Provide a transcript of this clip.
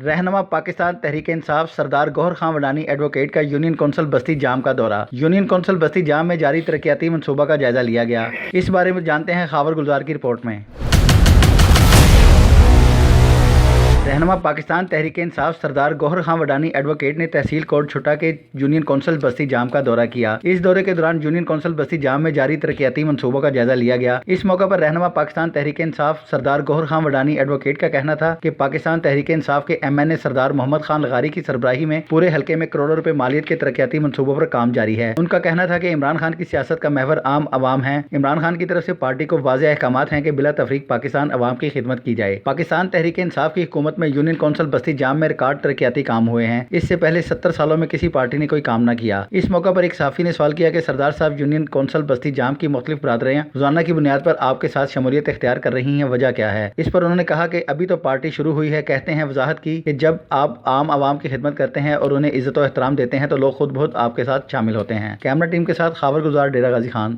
रहनुमा पाकिस्तान तहरीक इंसाफ सरदार गौहर खान वडानी एडवोकेट का union council बस्ती जाम का दौरा। यूनियन कौंसिल बस्ती जाम में जारी तरक्याती मनसूबा का जायजा लिया गया। इस बारे में जानते हैं खावर गुलजार की रिपोर्ट में। रहनुमा पाकिस्तान तहरीक इंसाफ सरदार गौहर खान वडानी एडवोकेट ने तहसील कोट छुटा के यूनियन कौंसिल बस्ती जाम का दौरा किया। इस दौरे के दौरान यूनियन कौंसिल बस्ती जाम में जारी तरक्याती मनसूबों का जायजा लिया गया। इस मौके पर रहनुमा पाकिस्तान तहरीक इंसाफ सरदार गौहर खान वडानी एडवोकेट का कहना था कि पाकिस्तान तहरीक इंसाफ के MNA सरदार मोहम्मद खान लगारी की सरबराही में पूरे हल्के में करोड़ों रुपए मालियत के तरक्याती मनसूबों पर काम जारी है। उनका कहना था कि इमरान खान की सियासत का महवर आम आवाम है। इमरान खान की तरफ से पार्टी को वाज़ेह अहकामात हैं कि बिला तफरीक पाकिस्तान अवाम की खिदमत की जाए। पाकिस्तान तहरीक इंसाफ की हुकूमत में यूनियन कौंसिल बस्ती जाम में रिकॉर्ड तरक्याती काम हुए हैं। इससे पहले 70 सालों में किसी पार्टी ने कोई काम न किया। इस मौके पर एक साफी ने सवाल किया कि सरदार साहब यूनियन कौंसिल बस्ती जाम की मुख्तलिफ बरादरियां रोजाना की बुनियाद पर आपके साथ शमूलियत इख्तियार कर रही हैं, वजह क्या है? इस पर उन्होंने कहा कि अभी तो पार्टी शुरू हुई है। कहते हैं वजाहत की कि जब आप आम आवाम की खिदमत करते हैं और उन्हें इज्जत और एहतराम देते हैं तो लोग खुद बहुत आपके साथ शामिल होते हैं। कैमरा टीम के साथ खावर गुलजार, डेरा गाजी खान।